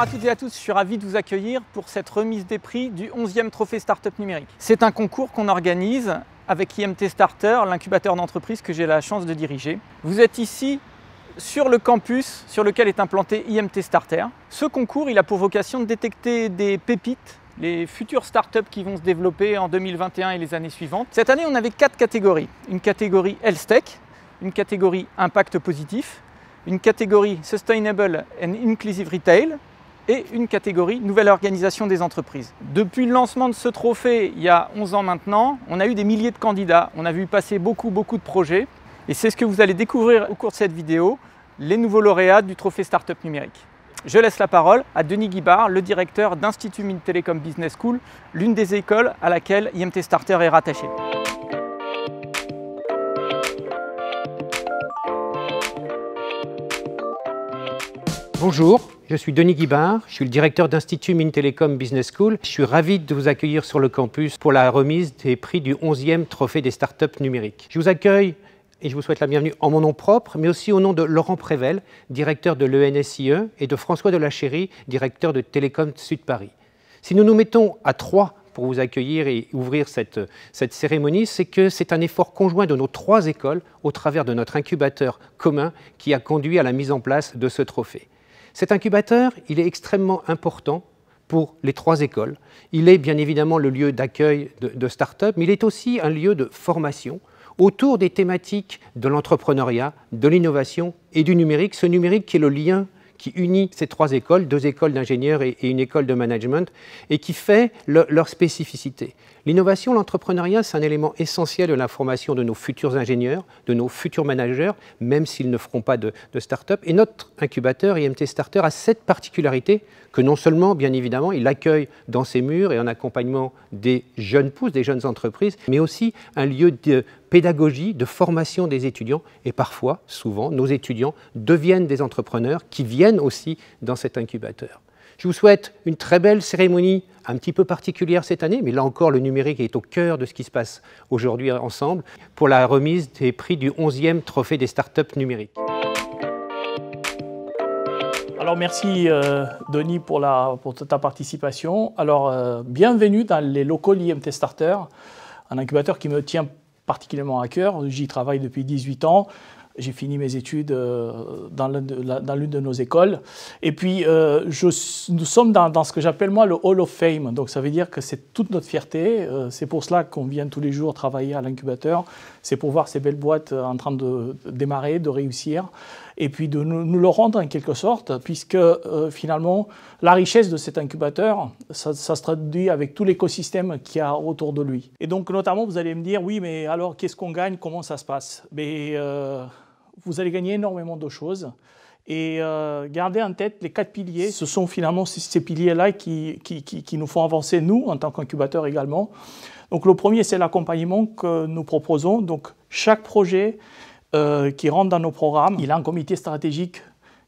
Bonjour à toutes et à tous, je suis ravi de vous accueillir pour cette remise des prix du 11e Trophée Startup Numérique. C'est un concours qu'on organise avec IMT Starter, l'incubateur d'entreprise que j'ai la chance de diriger. Vous êtes ici sur le campus sur lequel est implanté IMT Starter. Ce concours, il a pour vocation de détecter des pépites, les futures startups qui vont se développer en 2021 et les années suivantes. Cette année, on avait 4 catégories. Une catégorie Health Tech, une catégorie Impact Positif, une catégorie Sustainable and Inclusive Retail et une catégorie Nouvelle Organisation des entreprises. Depuis le lancement de ce trophée, il y a 11 ans maintenant, on a eu des milliers de candidats, on a vu passer beaucoup de projets et c'est ce que vous allez découvrir au cours de cette vidéo, les nouveaux lauréats du Trophée Startup Numérique. Je laisse la parole à Denis Guibard, le directeur d'Institut Mines Télécom Business School, l'une des écoles à laquelle IMT Starter est rattaché. Bonjour, je suis Denis Guibard, je suis le directeur d'Institut Mines Télécom Business School. Je suis ravi de vous accueillir sur le campus pour la remise des prix du 11e Trophée des startups numériques. Je vous accueille et je vous souhaite la bienvenue en mon nom propre, mais aussi au nom de Laurent Prével, directeur de l'ENSIE, et de François Delachéry, directeur de Télécom Sud Paris. Si nous nous mettons à 3 pour vous accueillir et ouvrir cette cérémonie, c'est que c'est un effort conjoint de nos 3 écoles au travers de notre incubateur commun qui a conduit à la mise en place de ce trophée. Cet incubateur, il est extrêmement important pour les 3 écoles. Il est bien évidemment le lieu d'accueil de start-up, mais il est aussi un lieu de formation autour des thématiques de l'entrepreneuriat, de l'innovation et du numérique. Ce numérique qui est le lien qui unit ces 3 écoles, 2 écoles d'ingénieurs et une école de management, et qui fait leur spécificité. L'innovation, l'entrepreneuriat, c'est un élément essentiel de la formation de nos futurs ingénieurs, de nos futurs managers, même s'ils ne feront pas de start-up. Et notre incubateur, IMT Starter, a cette particularité que non seulement, bien évidemment, il accueille dans ses murs et en accompagnement des jeunes pousses, des jeunes entreprises, mais aussi un lieu de pédagogie, de formation des étudiants. Et parfois, souvent, nos étudiants deviennent des entrepreneurs qui viennent aussi dans cet incubateur. Je vous souhaite une très belle cérémonie, un petit peu particulière cette année, mais là encore, le numérique est au cœur de ce qui se passe aujourd'hui ensemble, pour la remise des prix du 11e Trophée des startups numériques. Alors merci Denis pour ta participation. Alors bienvenue dans les locaux de l'IMT Starter, un incubateur qui me tient particulièrement à cœur. J'y travaille depuis 18 ans. J'ai fini mes études dans l'une de nos écoles. Et puis, nous sommes dans ce que j'appelle moi le Hall of Fame. Donc, ça veut dire que c'est toute notre fierté. C'est pour cela qu'on vient tous les jours travailler à l'incubateur. C'est pour voir ces belles boîtes en train de démarrer, de réussir. Et puis, de nous le rendre en quelque sorte, puisque finalement, la richesse de cet incubateur, ça se traduit avec tout l'écosystème qu'il y a autour de lui. Et donc, notamment, vous allez me dire, oui, mais alors, qu'est-ce qu'on gagne? Comment ça se passe? Mais, vous allez gagner énormément de choses. Et gardez en tête les 4 piliers. Ce sont finalement ces piliers-là qui nous font avancer, nous, en tant qu'incubateur également. Donc le premier, c'est l'accompagnement que nous proposons. Donc chaque projet qui rentre dans nos programmes, il a un comité stratégique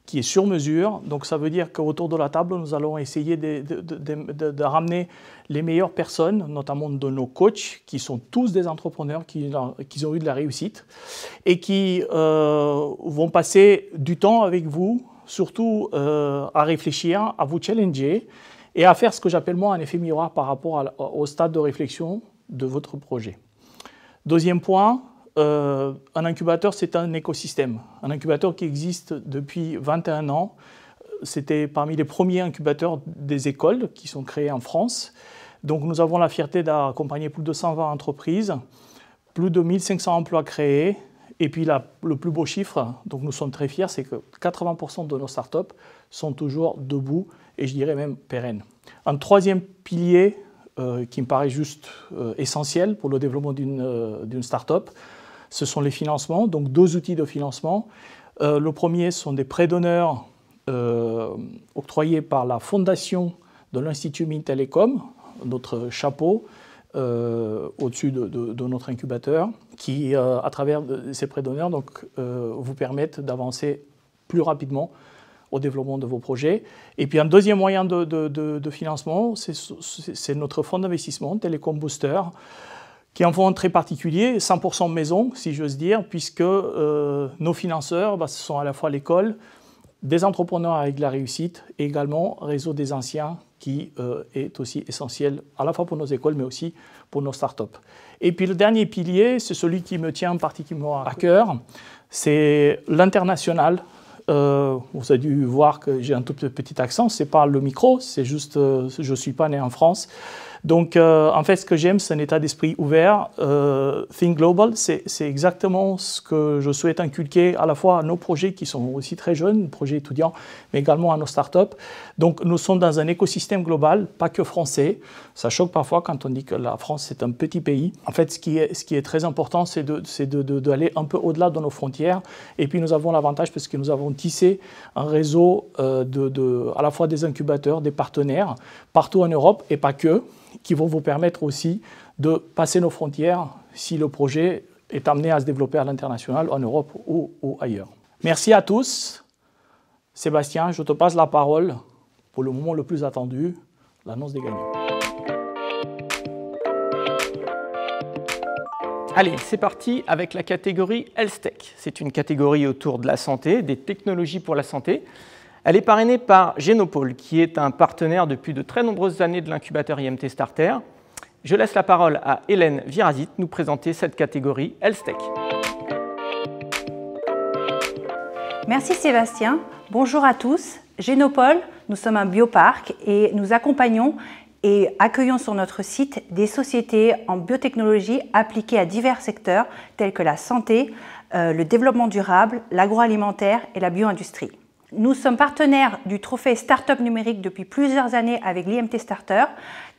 qui est sur mesure. Donc ça veut dire qu'autour de la table, nous allons essayer de ramener les meilleures personnes, notamment de nos coachs, qui sont tous des entrepreneurs qui ont eu de la réussite et qui vont passer du temps avec vous, surtout à réfléchir, à vous challenger et à faire ce que j'appelle moi un effet miroir par rapport au stade de réflexion de votre projet. Deuxième point, un incubateur, c'est un écosystème. Un incubateur qui existe depuis 21 ans. C'était parmi les premiers incubateurs des écoles qui sont créés en France. Donc nous avons la fierté d'accompagner plus de 120 entreprises, plus de 1500 emplois créés. Et puis le plus beau chiffre, donc nous sommes très fiers, c'est que 80% de nos startups sont toujours debout et je dirais même pérennes. Un troisième pilier qui me paraît juste essentiel pour le développement d'une startup, ce sont les financements, donc 2 outils de financement. Le premier sont des prêts d'honneur octroyés par la fondation de l'Institut Mines Télécom, notre chapeau au-dessus de notre incubateur, qui, à travers ces prêts d'honneur, vous permettent d'avancer plus rapidement au développement de vos projets. Et puis un deuxième moyen de financement, c'est notre fonds d'investissement, Télécom Booster, qui est un fonds très particulier, 100% maison, si j'ose dire, puisque nos financeurs, ce sont à la fois l'école, des entrepreneurs avec de la réussite et également réseau des anciens qui est aussi essentiel à la fois pour nos écoles mais aussi pour nos startups. Et puis le dernier pilier, c'est celui qui me tient particulièrement à cœur, c'est l'international. Vous avez dû voir que j'ai un tout petit accent, ce n'est pas le micro, c'est juste je ne suis pas né en France. Donc, en fait, ce que j'aime, c'est un état d'esprit ouvert. Think Global, c'est exactement ce que je souhaite inculquer à la fois à nos projets qui sont aussi très jeunes, projets étudiants, mais également à nos startups. Donc, nous sommes dans un écosystème global, pas que français. Ça choque parfois quand on dit que la France, c'est un petit pays. En fait, ce qui est très important, c'est d'aller un peu au-delà de nos frontières. Et puis, nous avons l'avantage parce que nous avons tissé un réseau à la fois des incubateurs, des partenaires, partout en Europe et pas que, qui vont vous permettre aussi de passer nos frontières si le projet est amené à se développer à l'international, en Europe ou ailleurs. Merci à tous. Sébastien, je te passe la parole pour le moment le plus attendu, l'annonce des gagnants. Allez, c'est parti avec la catégorie Health Tech. C'est une catégorie autour de la santé, des technologies pour la santé. Elle est parrainée par Genopole, qui est un partenaire depuis de très nombreuses années de l'incubateur IMT Starter. Je laisse la parole à Hélène Virazit nous présenter cette catégorie Health Tech. Merci Sébastien. Bonjour à tous. Genopole, nous sommes un bioparc et nous accompagnons et accueillons sur notre site des sociétés en biotechnologie appliquées à divers secteurs tels que la santé, le développement durable, l'agroalimentaire et la bioindustrie. Nous sommes partenaires du trophée Startup numérique depuis plusieurs années avec l'IMT Starter,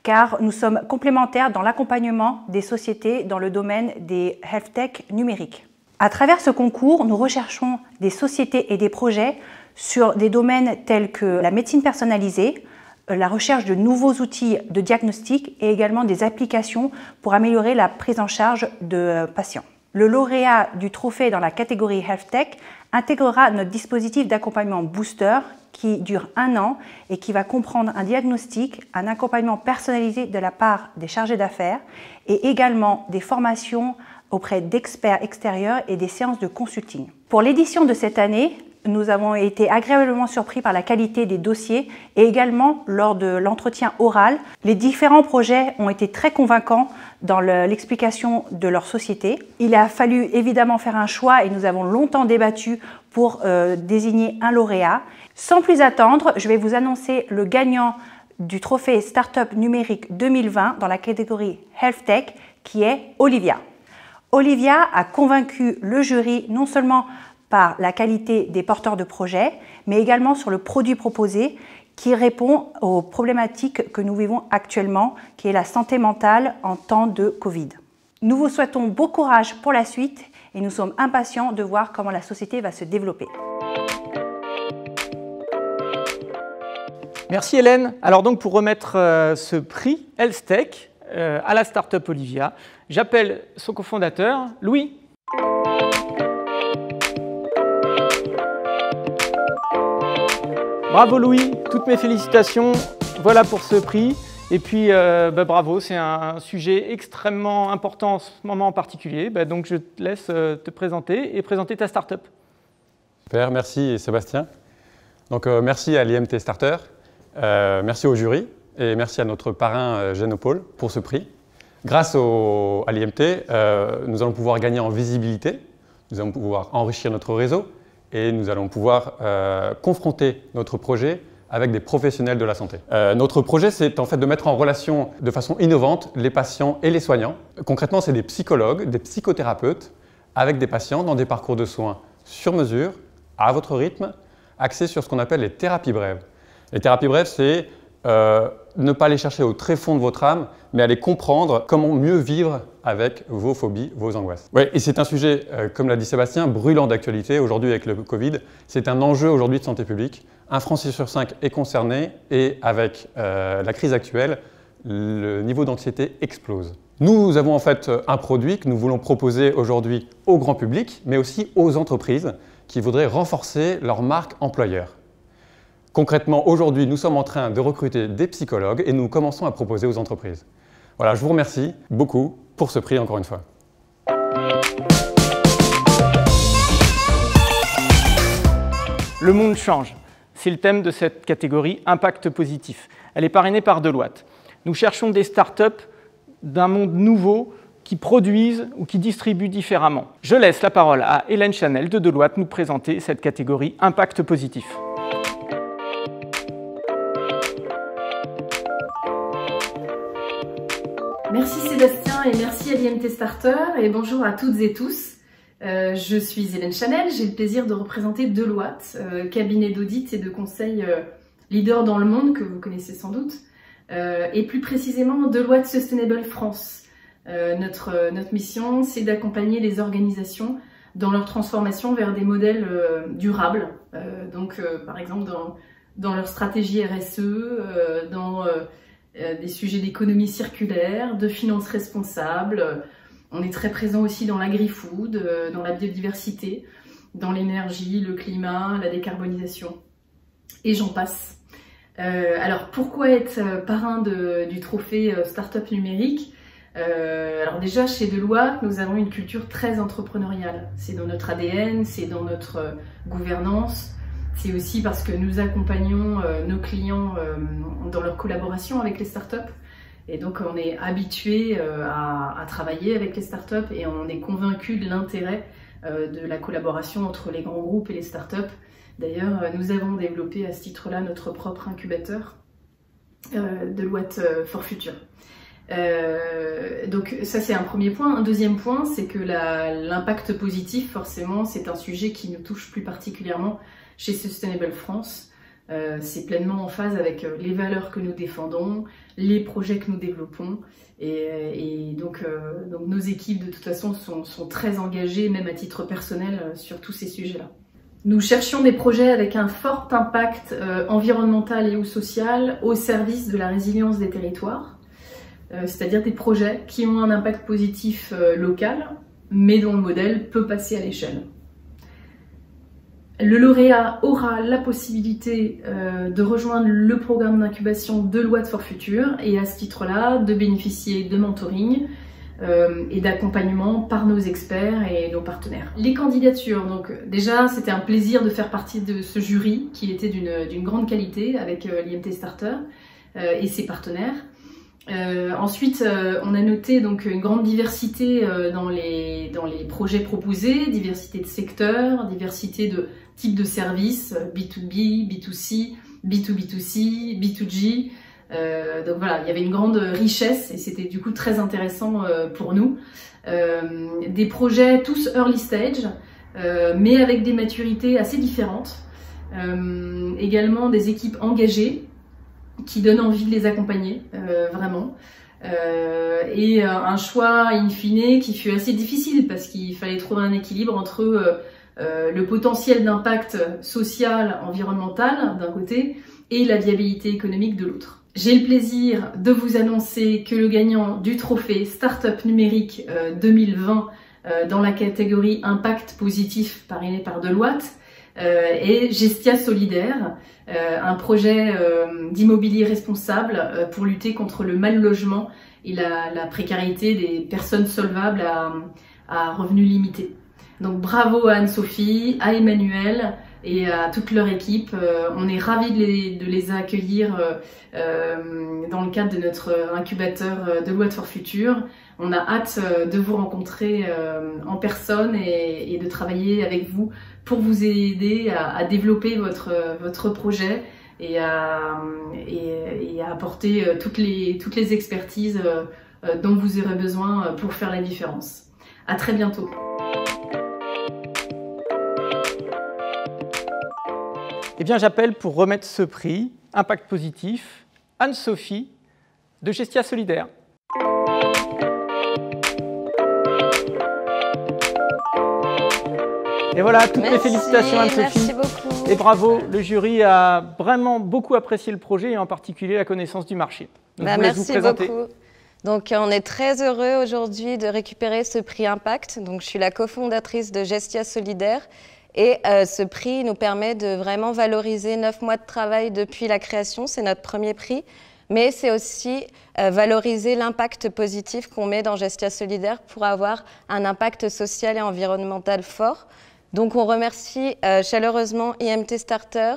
car nous sommes complémentaires dans l'accompagnement des sociétés dans le domaine des health tech numériques. À travers ce concours, nous recherchons des sociétés et des projets sur des domaines tels que la médecine personnalisée, la recherche de nouveaux outils de diagnostic et également des applications pour améliorer la prise en charge de patients. Le lauréat du trophée dans la catégorie Health Tech intégrera notre dispositif d'accompagnement Booster qui dure 1 an et qui va comprendre un diagnostic, un accompagnement personnalisé de la part des chargés d'affaires et également des formations auprès d'experts extérieurs et des séances de consulting. Pour l'édition de cette année, nous avons été agréablement surpris par la qualité des dossiers et également lors de l'entretien oral. Les différents projets ont été très convaincants dans l'explication de leur société. Il a fallu évidemment faire un choix et nous avons longtemps débattu pour désigner un lauréat. Sans plus attendre, je vais vous annoncer le gagnant du trophée Startup numérique 2020 dans la catégorie Health Tech qui est Olivia. Olivia a convaincu le jury non seulement par la qualité des porteurs de projets, mais également sur le produit proposé qui répond aux problématiques que nous vivons actuellement, qui est la santé mentale en temps de Covid. Nous vous souhaitons bon courage pour la suite et nous sommes impatients de voir comment la société va se développer. Merci Hélène. Alors donc pour remettre ce prix Health Tech à la start-up Olivia, j'appelle son cofondateur, Louis. Bravo Louis, toutes mes félicitations, voilà pour ce prix. Et puis bravo, c'est un sujet extrêmement important en ce moment en particulier. Donc je te laisse te présenter et présenter ta start-up. Super, merci Sébastien. Donc merci à l'IMT Starter, merci au jury et merci à notre parrain Genopole pour ce prix. Grâce à l'IMT, nous allons pouvoir gagner en visibilité, nous allons pouvoir enrichir notre réseau, et nous allons pouvoir confronter notre projet avec des professionnels de la santé. Notre projet, c'est en fait de mettre en relation de façon innovante les patients et les soignants. Concrètement, c'est des psychologues, des psychothérapeutes avec des patients dans des parcours de soins sur mesure, à votre rythme, axés sur ce qu'on appelle les thérapies brèves. Les thérapies brèves, c'est ne pas aller chercher au tréfonds de votre âme, mais aller comprendre comment mieux vivre avec vos phobies, vos angoisses. Oui, et c'est un sujet, comme l'a dit Sébastien, brûlant d'actualité aujourd'hui avec le Covid. C'est un enjeu aujourd'hui de santé publique. Un Français sur 5 est concerné et avec la crise actuelle, le niveau d'anxiété explose. Nous avons en fait un produit que nous voulons proposer aujourd'hui au grand public, mais aussi aux entreprises qui voudraient renforcer leur marque employeur. Concrètement, aujourd'hui, nous sommes en train de recruter des psychologues et nous commençons à proposer aux entreprises. Voilà, je vous remercie beaucoup pour ce prix encore une fois. Le monde change. C'est le thème de cette catégorie Impact positif. Elle est parrainée par Deloitte. Nous cherchons des startups d'un monde nouveau qui produisent ou qui distribuent différemment. Je laisse la parole à Hélène Chanel de Deloitte nous présenter cette catégorie Impact positif. Merci Sébastien et merci à l'IMT Starter et bonjour à toutes et tous. Je suis Hélène Chanel, j'ai le plaisir de représenter Deloitte, cabinet d'audit et de conseil leader dans le monde que vous connaissez sans doute, et plus précisément Deloitte Sustainable France. Notre mission, c'est d'accompagner les organisations dans leur transformation vers des modèles durables, par exemple dans leur stratégie RSE, dans des sujets d'économie circulaire, de finances responsables. On est très présent aussi dans l'agri-food, dans la biodiversité, dans l'énergie, le climat, la décarbonisation, et j'en passe. Alors pourquoi être parrain du trophée Startup numérique? Alors déjà chez Deloitte, nous avons une culture très entrepreneuriale. C'est dans notre ADN, c'est dans notre gouvernance. C'est aussi parce que nous accompagnons nos clients dans leur collaboration avec les startups. Et donc on est habitué à travailler avec les startups et on est convaincu de l'intérêt de la collaboration entre les grands groupes et les startups. D'ailleurs, nous avons développé à ce titre-là notre propre incubateur, Deloitte for Future. Donc ça c'est un premier point. Un deuxième point, c'est que l'impact positif, forcément, c'est un sujet qui nous touche plus particulièrement chez Sustainable France. C'est pleinement en phase avec les valeurs que nous défendons, les projets que nous développons, et donc nos équipes de toute façon sont très engagées, même à titre personnel, sur tous ces sujets-là. Nous cherchions des projets avec un fort impact environnemental et ou social au service de la résilience des territoires. C'est-à-dire des projets qui ont un impact positif local, mais dont le modèle peut passer à l'échelle. Le lauréat aura la possibilité de rejoindre le programme d'incubation Deloitte for Future et à ce titre-là de bénéficier de mentoring et d'accompagnement par nos experts et nos partenaires. Les candidatures, donc déjà c'était un plaisir de faire partie de ce jury qui était d'une grande qualité avec l'IMT Starter et ses partenaires. Ensuite, on a noté donc une grande diversité dans les projets proposés, diversité de secteurs, diversité de types de services, B2B, B2C, B2B2C, B2G. Donc voilà, il y avait une grande richesse et c'était du coup très intéressant pour nous. Des projets tous early stage, mais avec des maturités assez différentes. Également des équipes engagées, qui donne envie de les accompagner, vraiment. Et un choix, in fine, qui fut assez difficile parce qu'il fallait trouver un équilibre entre le potentiel d'impact social, environnemental d'un côté et la viabilité économique de l'autre. J'ai le plaisir de vous annoncer que le gagnant du trophée Startup numérique 2020 dans la catégorie Impact positif parrainé par Deloitte est Gestia Solidaire, un projet d'immobilier responsable pour lutter contre le mal logement et la précarité des personnes solvables à revenus limités. Donc bravo à Anne-Sophie, à Emmanuel et à toute leur équipe. On est ravis de les accueillir dans le cadre de notre incubateur Deloitte for Future. On a hâte de vous rencontrer en personne et de travailler avec vous pour vous aider à développer votre projet et à apporter toutes les expertises dont vous aurez besoin pour faire la différence. À très bientôt. Eh bien, j'appelle pour remettre ce prix, Impact positif, Anne-Sophie de Gestia Solidaire. Et voilà, toutes mes félicitations Anne-Sophie. Merci beaucoup. Et bravo, le jury a vraiment beaucoup apprécié le projet et en particulier la connaissance du marché. Donc, merci beaucoup. Donc on est très heureux aujourd'hui de récupérer ce prix Impact. Donc je suis la cofondatrice de Gestia Solidaire et ce prix nous permet de vraiment valoriser 9 mois de travail depuis la création. C'est notre premier prix. Mais c'est aussi valoriser l'impact positif qu'on met dans Gestia Solidaire pour avoir un impact social et environnemental fort. Donc on remercie chaleureusement IMT Starter,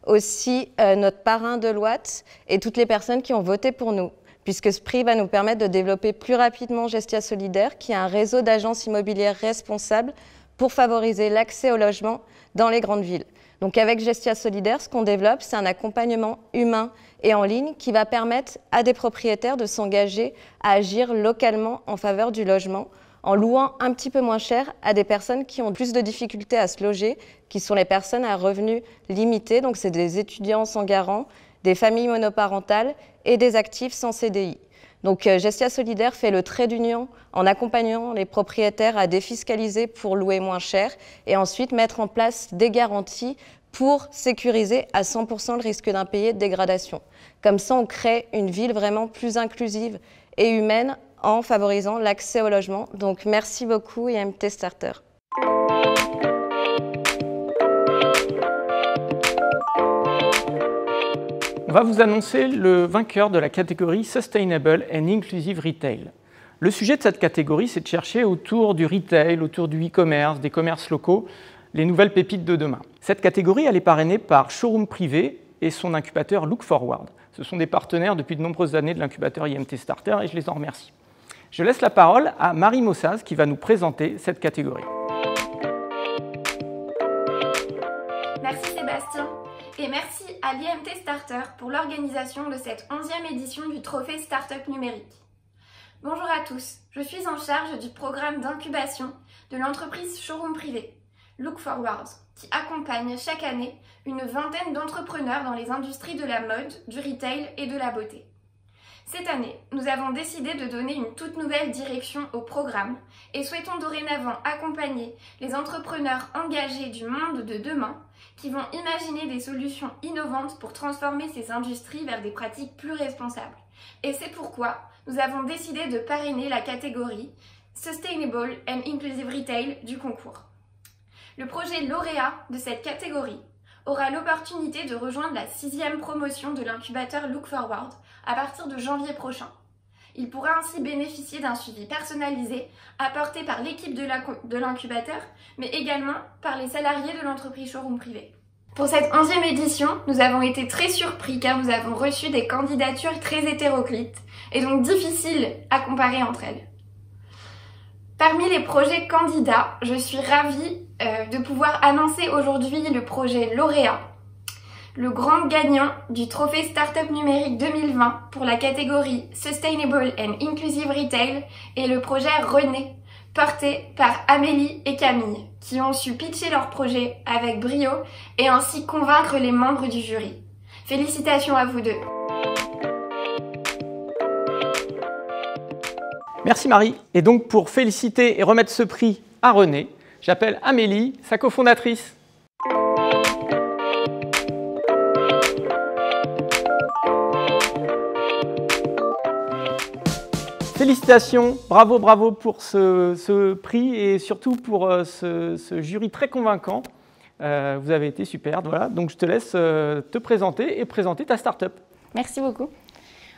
aussi notre parrain Deloitte et toutes les personnes qui ont voté pour nous, puisque ce prix va nous permettre de développer plus rapidement Gestia Solidaire, qui est un réseau d'agences immobilières responsables pour favoriser l'accès au logement dans les grandes villes. Donc avec Gestia Solidaire, ce qu'on développe, c'est un accompagnement humain et en ligne qui va permettre à des propriétaires de s'engager à agir localement en faveur du logement, en louant un petit peu moins cher à des personnes qui ont plus de difficultés à se loger, qui sont les personnes à revenus limités, donc c'est des étudiants sans garant, des familles monoparentales et des actifs sans CDI. Donc Gestia Solidaire fait le trait d'union en accompagnant les propriétaires à défiscaliser pour louer moins cher et ensuite mettre en place des garanties pour sécuriser à 100% le risque d'impayé de dégradation. Comme ça, on crée une ville vraiment plus inclusive et humaine en favorisant l'accès au logement. Donc merci beaucoup IMT Starter. On va vous annoncer le vainqueur de la catégorie Sustainable and Inclusive Retail. Le sujet de cette catégorie, c'est de chercher autour du retail, autour du e-commerce, des commerces locaux, les nouvelles pépites de demain. Cette catégorie, elle est parrainée par Showroom Privé et son incubateur Look Forward. Ce sont des partenaires depuis de nombreuses années de l'incubateur IMT Starter et je les en remercie. Je laisse la parole à Marie Mossaz qui va nous présenter cette catégorie. Merci Sébastien et merci à l'IMT Starter pour l'organisation de cette 11e édition du Trophée Startup Numérique. Bonjour à tous, je suis en charge du programme d'incubation de l'entreprise Showroom Privé, Look Forward, qui accompagne chaque année une vingtaine d'entrepreneurs dans les industries de la mode, du retail et de la beauté. Cette année, nous avons décidé de donner une toute nouvelle direction au programme et souhaitons dorénavant accompagner les entrepreneurs engagés du monde de demain qui vont imaginer des solutions innovantes pour transformer ces industries vers des pratiques plus responsables. Et c'est pourquoi nous avons décidé de parrainer la catégorie Sustainable and Inclusive Retail du concours. Le projet lauréat de cette catégorie aura l'opportunité de rejoindre la 6e promotion de l'incubateur Look Forward à partir de janvier prochain. Il pourra ainsi bénéficier d'un suivi personnalisé apporté par l'équipe de l'incubateur, mais également par les salariés de l'entreprise Showroom Privé. Pour cette 11e édition, nous avons été très surpris car nous avons reçu des candidatures très hétéroclites et donc difficiles à comparer entre elles. Parmi les projets candidats, je suis ravie de pouvoir annoncer aujourd'hui le projet lauréat, le grand gagnant du Trophée Startup Numérique 2020 pour la catégorie Sustainable and Inclusive Retail est le projet René, porté par Amélie et Camille, qui ont su pitcher leur projet avec brio et ainsi convaincre les membres du jury. Félicitations à vous deux. Merci Marie. Et donc pour féliciter et remettre ce prix à René, j'appelle Amélie, sa cofondatrice. Félicitations, bravo, bravo pour ce prix et surtout pour ce jury très convaincant. Vous avez été super, voilà. Donc je te laisse te présenter et présenter ta start-up. Merci beaucoup.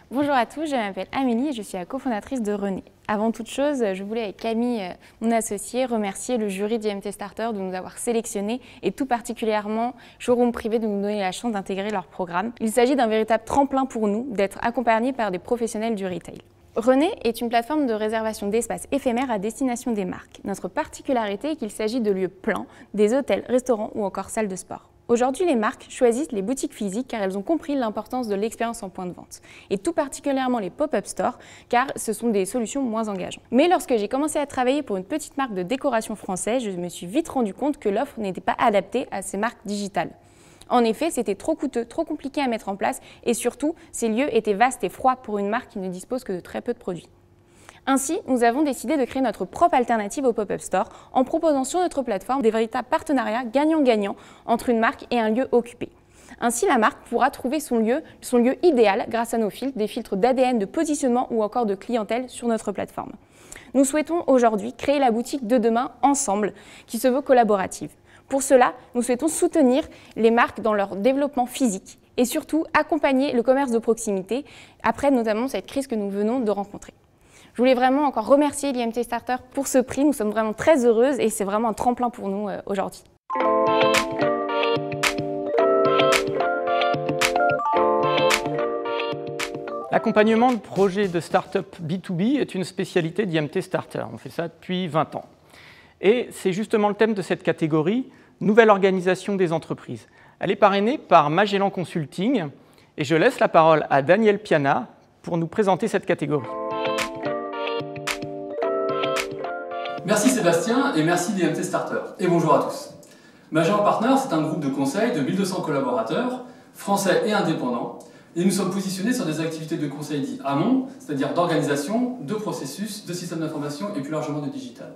Bonjour à tous, je m'appelle Amélie et je suis la cofondatrice de René. Avant toute chose, je voulais avec Camille, mon associée, remercier le jury d'IMT Starter de nous avoir sélectionnés et tout particulièrement Showroom Privé de nous donner la chance d'intégrer leur programme. Il s'agit d'un véritable tremplin pour nous d'être accompagnés par des professionnels du retail. René est une plateforme de réservation d'espaces éphémères à destination des marques. Notre particularité est qu'il s'agit de lieux plans, des hôtels, restaurants ou encore salles de sport. Aujourd'hui, les marques choisissent les boutiques physiques car elles ont compris l'importance de l'expérience en point de vente. Et tout particulièrement les pop-up stores car ce sont des solutions moins engageantes. Mais lorsque j'ai commencé à travailler pour une petite marque de décoration française, je me suis vite rendu compte que l'offre n'était pas adaptée à ces marques digitales. En effet, c'était trop coûteux, trop compliqué à mettre en place et surtout, ces lieux étaient vastes et froids pour une marque qui ne dispose que de très peu de produits. Ainsi, nous avons décidé de créer notre propre alternative au pop-up store en proposant sur notre plateforme des véritables partenariats gagnant-gagnant entre une marque et un lieu occupé. Ainsi, la marque pourra trouver son lieu idéal grâce à nos filtres, des filtres d'ADN, de positionnement ou encore de clientèle sur notre plateforme. Nous souhaitons aujourd'hui créer la boutique de demain ensemble, qui se veut collaborative. Pour cela, nous souhaitons soutenir les marques dans leur développement physique et surtout accompagner le commerce de proximité après notamment cette crise que nous venons de rencontrer. Je voulais vraiment encore remercier l'IMT Starter pour ce prix. Nous sommes vraiment très heureuses et c'est vraiment un tremplin pour nous aujourd'hui. L'accompagnement de projets de start-up B2B est une spécialité d'IMT Starter. On fait ça depuis 20 ans. Et c'est justement le thème de cette catégorie, Nouvelle organisation des entreprises. Elle est parrainée par Magellan Consulting et je laisse la parole à Daniel Piana pour nous présenter cette catégorie. Merci Sébastien et merci l'IMT Starter. Et bonjour à tous. Magellan Partners, c'est un groupe de conseil de 1200 collaborateurs, français et indépendants. Et nous sommes positionnés sur des activités de conseil dit amont, c'est-à-dire d'organisation, de processus, de systèmes d'information et plus largement de digital.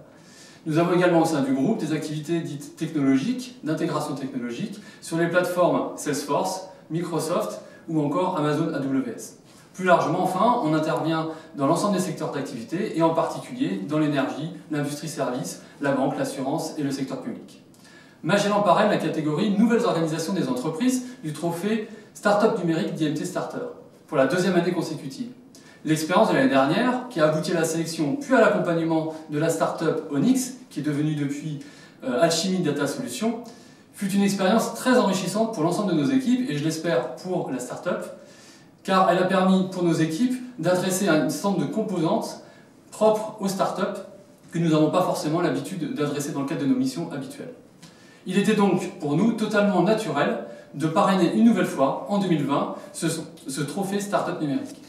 Nous avons également au sein du groupe des activités dites technologiques, d'intégration technologique, sur les plateformes Salesforce, Microsoft ou encore Amazon AWS. Plus largement, enfin, on intervient dans l'ensemble des secteurs d'activité et en particulier dans l'énergie, l'industrie service, la banque, l'assurance et le secteur public. Magellan parraine la catégorie Nouvelles organisations des entreprises du trophée Startup numérique d'IMT Starter pour la 2e année consécutive. L'expérience de l'année dernière, qui a abouti à la sélection puis à l'accompagnement de la startup Onyx, qui est devenue depuis Alchemy Data Solutions, fut une expérience très enrichissante pour l'ensemble de nos équipes et je l'espère pour la startup, car elle a permis pour nos équipes d'adresser un ensemble de composantes propres aux startups que nous n'avons pas forcément l'habitude d'adresser dans le cadre de nos missions habituelles. Il était donc pour nous totalement naturel de parrainer une nouvelle fois, en 2020, ce trophée Startup numérique.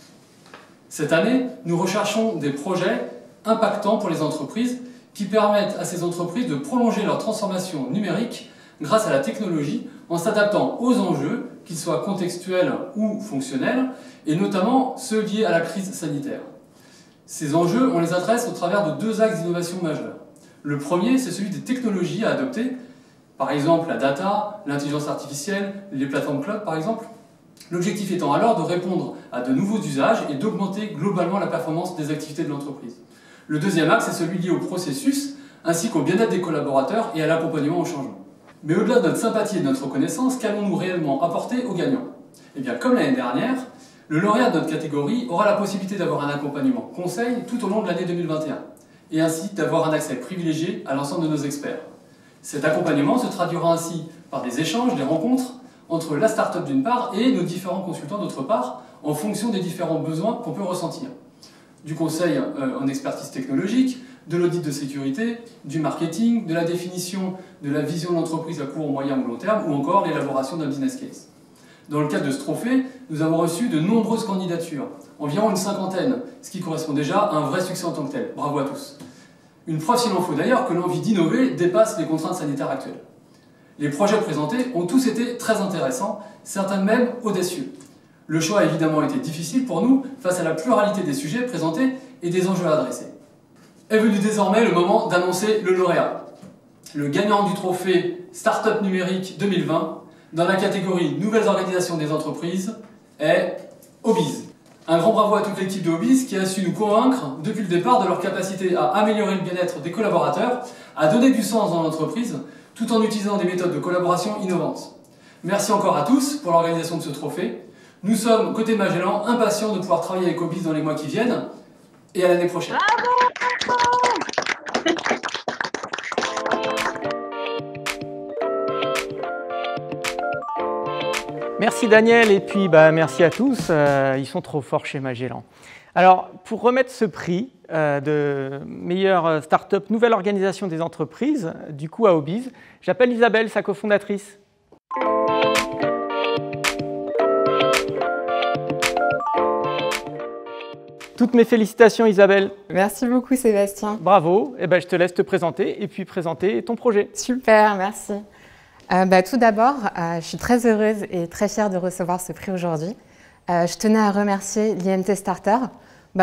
Cette année, nous recherchons des projets impactants pour les entreprises qui permettent à ces entreprises de prolonger leur transformation numérique grâce à la technologie en s'adaptant aux enjeux, qu'ils soient contextuels ou fonctionnels, et notamment ceux liés à la crise sanitaire. Ces enjeux, on les adresse au travers de 2 axes d'innovation majeurs. Le premier, c'est celui des technologies à adopter, par exemple la data, l'intelligence artificielle, les plateformes cloud par exemple. L'objectif étant alors de répondre à de nouveaux usages et d'augmenter globalement la performance des activités de l'entreprise. Le deuxième axe est celui lié au processus, ainsi qu'au bien-être des collaborateurs et à l'accompagnement au changement. Mais au-delà de notre sympathie et de notre reconnaissance, qu'allons-nous réellement apporter aux gagnants? Eh bien, comme l'année dernière, le lauréat de notre catégorie aura la possibilité d'avoir un accompagnement conseil tout au long de l'année 2021, et ainsi d'avoir un accès privilégié à l'ensemble de nos experts. Cet accompagnement se traduira ainsi par des échanges, des rencontres entre la start-up d'une part et nos différents consultants d'autre part, en fonction des différents besoins qu'on peut ressentir. Du conseil en expertise technologique, de l'audit de sécurité, du marketing, de la définition de la vision de l'entreprise à court, moyen ou long terme, ou encore l'élaboration d'un business case. Dans le cadre de ce trophée, nous avons reçu de nombreuses candidatures, environ une 50aine, ce qui correspond déjà à un vrai succès en tant que tel. Bravo à tous. Une preuve, s'il en faut d'ailleurs, que l'envie d'innover dépasse les contraintes sanitaires actuelles. Les projets présentés ont tous été très intéressants, certains même audacieux. Le choix a évidemment été difficile pour nous face à la pluralité des sujets présentés et des enjeux à adresser. Est venu désormais le moment d'annoncer le lauréat. Le gagnant du trophée Startup numérique 2020 dans la catégorie Nouvelles organisations des entreprises est Obiz. Un grand bravo à toute l'équipe de Obiz qui a su nous convaincre depuis le départ de leur capacité à améliorer le bien-être des collaborateurs, à donner du sens dans l'entreprise, tout en utilisant des méthodes de collaboration innovantes. Merci encore à tous pour l'organisation de ce trophée. Nous sommes, côté Magellan, impatients de pouvoir travailler avec Obiz dans les mois qui viennent, et à l'année prochaine. Merci Daniel et puis merci à tous, ils sont trop forts chez Magellan. Alors pour remettre ce prix de meilleure start-up nouvelle organisation des entreprises, du coup à Obiz, j'appelle Isabelle, sa cofondatrice. Toutes mes félicitations Isabelle. Merci beaucoup Sébastien. Bravo, et je te laisse te présenter et puis présenter ton projet. Super, merci. Tout d'abord, je suis très heureuse et très fière de recevoir ce prix aujourd'hui. Je tenais à remercier l'IMT Starter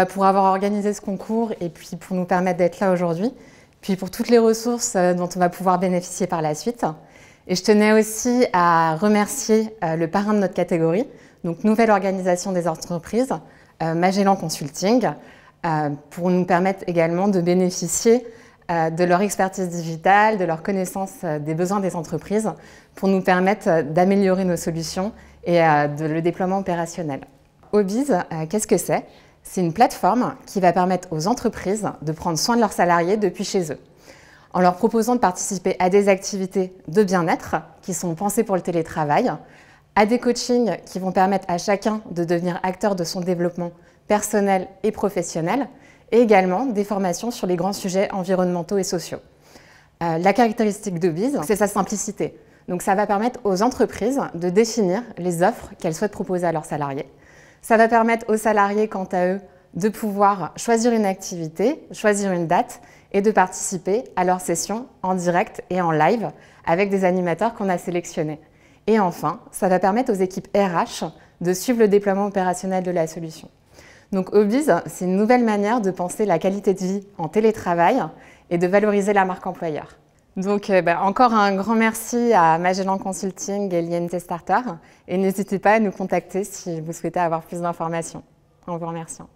pour avoir organisé ce concours et puis pour nous permettre d'être là aujourd'hui, puis pour toutes les ressources dont on va pouvoir bénéficier par la suite. Et je tenais aussi à remercier le parrain de notre catégorie, donc Nouvelle Organisation des Entreprises, Magellan Consulting, pour nous permettre également de bénéficier de leur expertise digitale, de leur connaissance des besoins des entreprises, pour nous permettre d'améliorer nos solutions et de le déploiement opérationnel. Obiz, qu'est-ce que c'est ? C'est une plateforme qui va permettre aux entreprises de prendre soin de leurs salariés depuis chez eux, en leur proposant de participer à des activités de bien-être qui sont pensées pour le télétravail, à des coachings qui vont permettre à chacun de devenir acteur de son développement personnel et professionnel, et également des formations sur les grands sujets environnementaux et sociaux. La caractéristique d'Obiz, c'est sa simplicité. Donc ça va permettre aux entreprises de définir les offres qu'elles souhaitent proposer à leurs salariés. Ça va permettre aux salariés, quant à eux, de pouvoir choisir une activité, choisir une date et de participer à leurs sessions en direct et en live avec des animateurs qu'on a sélectionnés. Et enfin, ça va permettre aux équipes RH de suivre le déploiement opérationnel de la solution. Donc Obiz, c'est une nouvelle manière de penser la qualité de vie en télétravail et de valoriser la marque employeur. Donc encore un grand merci à Magellan Consulting et l'IMT Starter et n'hésitez pas à nous contacter si vous souhaitez avoir plus d'informations. En vous remerciant.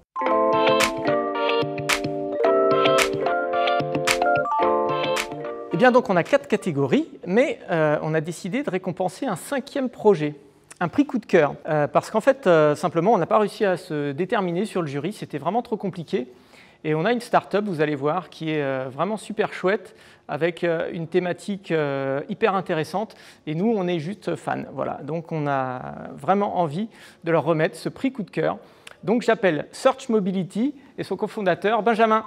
Eh bien donc on a 4 catégories, mais on a décidé de récompenser un 5e projet, un prix coup de cœur. Parce qu'en fait, simplement, on n'a pas réussi à se déterminer sur le jury, c'était vraiment trop compliqué. Et on a une start-up, vous allez voir, qui est vraiment super chouette, avec une thématique hyper intéressante. Et nous, on est juste fans. Voilà. Donc on a vraiment envie de leur remettre ce prix coup de cœur. Donc j'appelle Search Mobility et son cofondateur, Benjamin.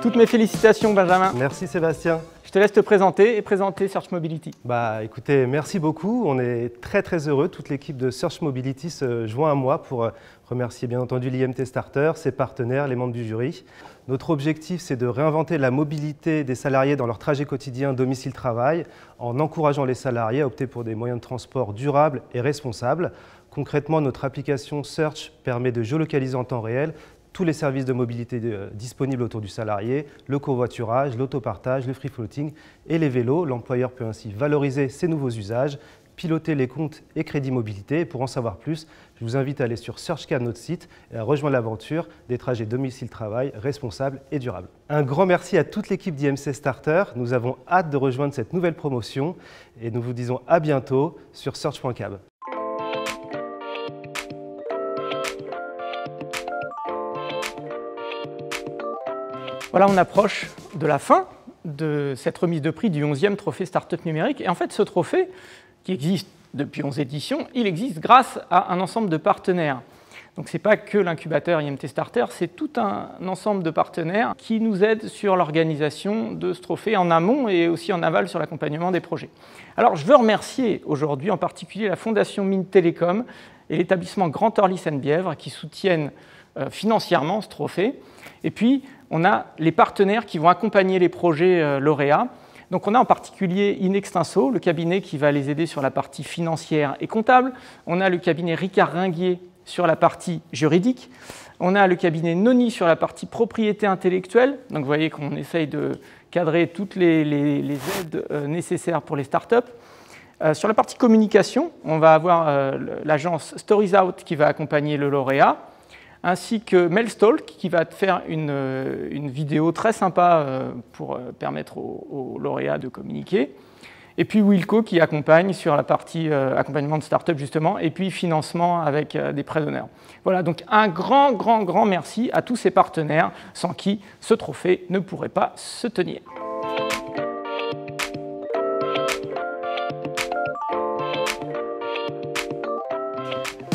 Toutes mes félicitations, Benjamin. Merci Sébastien. Je te laisse te présenter et présenter Search Mobility. Écoutez, merci beaucoup. On est très heureux. Toute l'équipe de Search Mobility se joint à moi pour remercier bien entendu l'IMT Starter, ses partenaires, les membres du jury. Notre objectif, c'est de réinventer la mobilité des salariés dans leur trajet quotidien domicile-travail en encourageant les salariés à opter pour des moyens de transport durables et responsables. Concrètement, notre application Search permet de géolocaliser en temps réel tous les services de mobilité disponibles autour du salarié, le covoiturage, l'autopartage, le free floating et les vélos. L'employeur peut ainsi valoriser ses nouveaux usages, piloter les comptes et crédits mobilité. Et pour en savoir plus, je vous invite à aller sur SearchCam, notre site, et à rejoindre l'aventure des trajets domicile-travail responsables et durables. Un grand merci à toute l'équipe d'IMT Starter. Nous avons hâte de rejoindre cette nouvelle promotion et nous vous disons à bientôt sur search.cab. Voilà, on approche de la fin de cette remise de prix du 11e trophée Startup numérique. Et en fait, ce trophée, qui existe depuis 11 éditions, il existe grâce à un ensemble de partenaires. Donc ce n'est pas que l'incubateur IMT Starter, c'est tout un ensemble de partenaires qui nous aident sur l'organisation de ce trophée en amont et aussi en aval sur l'accompagnement des projets. Alors je veux remercier aujourd'hui en particulier la Fondation Mines Télécom et l'établissement Grand Orly Seine-Bièvre qui soutiennent financièrement ce trophée. Et puis, on a les partenaires qui vont accompagner les projets lauréats. Donc on a en particulier Inextinso, le cabinet qui va les aider sur la partie financière et comptable. On a le cabinet Ricard Ringuier sur la partie juridique. On a le cabinet Noni sur la partie propriété intellectuelle. Donc vous voyez qu'on essaye de cadrer toutes les aides nécessaires pour les startups. Sur la partie communication, on va avoir l'agence Stories Out qui va accompagner le lauréat, ainsi que Mailstalk qui va faire une vidéo très sympa pour permettre aux lauréats de communiquer. Et puis Wilco qui accompagne sur la partie accompagnement de start-up justement, et puis financement avec des prêts d'honneur. Voilà, donc un grand merci à tous ces partenaires sans qui ce trophée ne pourrait pas se tenir.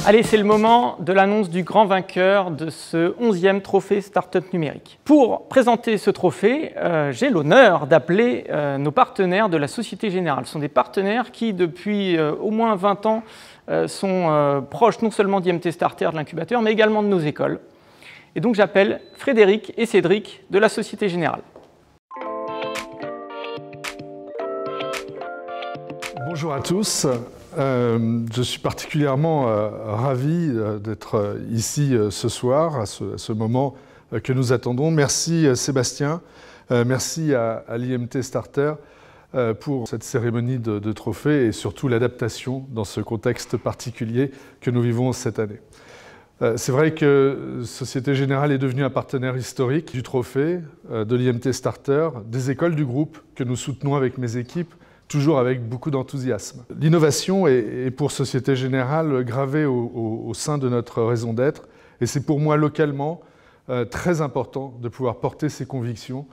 Allez, c'est le moment de l'annonce du grand vainqueur de ce 11e trophée Startup numérique. Pour présenter ce trophée, j'ai l'honneur d'appeler nos partenaires de la Société Générale. Ce sont des partenaires qui, depuis au moins 20 ans, sont proches non seulement d'IMT Starter, de l'incubateur, mais également de nos écoles. Et donc j'appelle Frédéric et Cédric de la Société Générale. Bonjour à tous. Je suis particulièrement ravi d'être ici ce soir, à ce moment que nous attendons. Merci Sébastien, merci à l'IMT Starter pour cette cérémonie de trophée et surtout l'adaptation dans ce contexte particulier que nous vivons cette année. C'est vrai que Société Générale est devenue un partenaire historique du trophée, de l'IMT Starter, des écoles du groupe que nous soutenons avec mes équipes, toujours avec beaucoup d'enthousiasme. L'innovation est pour Société Générale gravée au sein de notre raison d'être, et c'est pour moi localement très important de pouvoir porter ces convictions,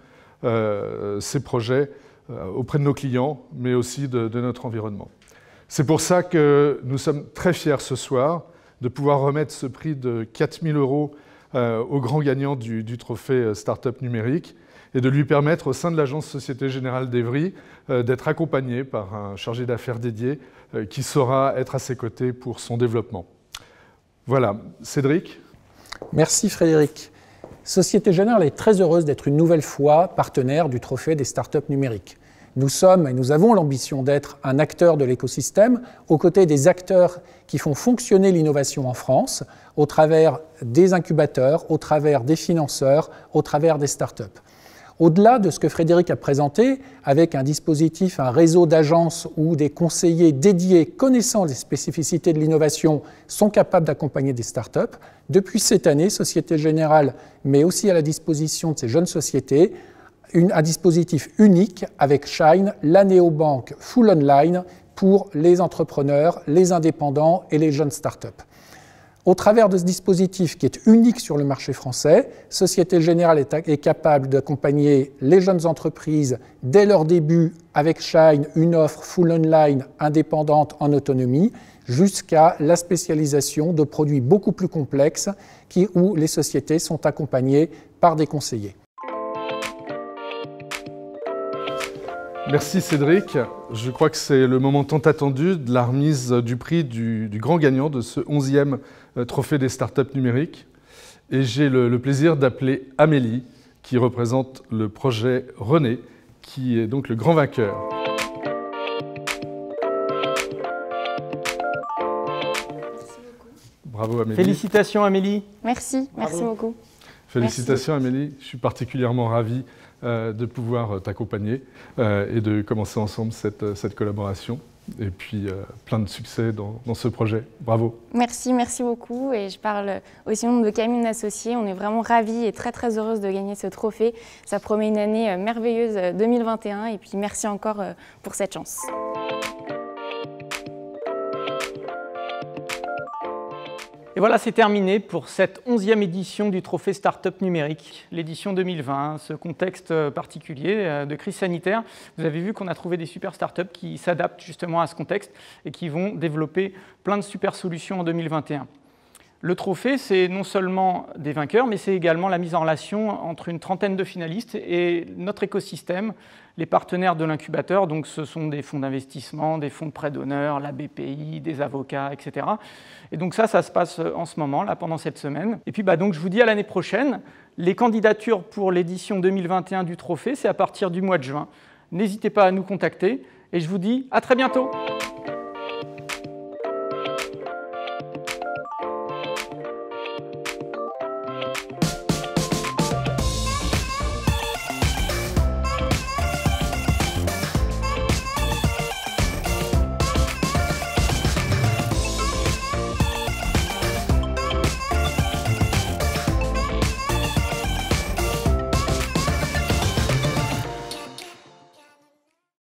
ces projets auprès de nos clients, mais aussi de notre environnement. C'est pour ça que nous sommes très fiers ce soir de pouvoir remettre ce prix de 4 000 € au grand gagnant du trophée Startup numérique et de lui permettre, au sein de l'agence Société Générale d'Evry, d'être accompagné par un chargé d'affaires dédié qui saura être à ses côtés pour son développement. Voilà. Cédric ? Merci Frédéric. Société Générale est très heureuse d'être une nouvelle fois partenaire du trophée des startups numériques. Nous sommes et nous avons l'ambition d'être un acteur de l'écosystème aux côtés des acteurs qui font fonctionner l'innovation en France au travers des incubateurs, au travers des financeurs, au travers des startups. Au-delà de ce que Frédéric a présenté, avec un dispositif, un réseau d'agences où des conseillers dédiés connaissant les spécificités de l'innovation sont capables d'accompagner des startups, depuis cette année, Société Générale met aussi à la disposition de ces jeunes sociétés un dispositif unique avec Shine, la néobanque full online pour les entrepreneurs, les indépendants et les jeunes startups. Au travers de ce dispositif qui est unique sur le marché français, Société Générale est capable d'accompagner les jeunes entreprises dès leur début avec Shine, une offre full online indépendante en autonomie, jusqu'à la spécialisation de produits beaucoup plus complexes où les sociétés sont accompagnées par des conseillers. Merci Cédric. Je crois que c'est le moment tant attendu de la remise du prix du grand gagnant de ce 11e trophée des startups numériques. Et j'ai le plaisir d'appeler Amélie, qui représente le projet René, qui est donc le grand vainqueur. Bravo Amélie. Félicitations Amélie. Merci beaucoup. Félicitations Amélie, je suis particulièrement ravi de pouvoir t'accompagner et de commencer ensemble cette collaboration. Et puis plein de succès dans ce projet. Bravo. Merci beaucoup. Et je parle aussi au nom de Camille, mon associée. On est vraiment ravis et très heureuse de gagner ce trophée. Ça promet une année merveilleuse 2021. Et puis merci encore pour cette chance. Et voilà, c'est terminé pour cette 11e édition du Trophée Startup Numérique, l'édition 2020, ce contexte particulier de crise sanitaire. Vous avez vu qu'on a trouvé des super startups qui s'adaptent justement à ce contexte et qui vont développer plein de super solutions en 2021. Le trophée, c'est non seulement des vainqueurs, mais c'est également la mise en relation entre une trentaine de finalistes et notre écosystème, les partenaires de l'incubateur. Donc ce sont des fonds d'investissement, des fonds de prêt d'honneur, la BPI, des avocats, etc. Et donc ça se passe en ce moment, là, pendant cette semaine. Et puis donc, je vous dis à l'année prochaine. Les candidatures pour l'édition 2021 du trophée, c'est à partir du mois de juin. N'hésitez pas à nous contacter et je vous dis à très bientôt.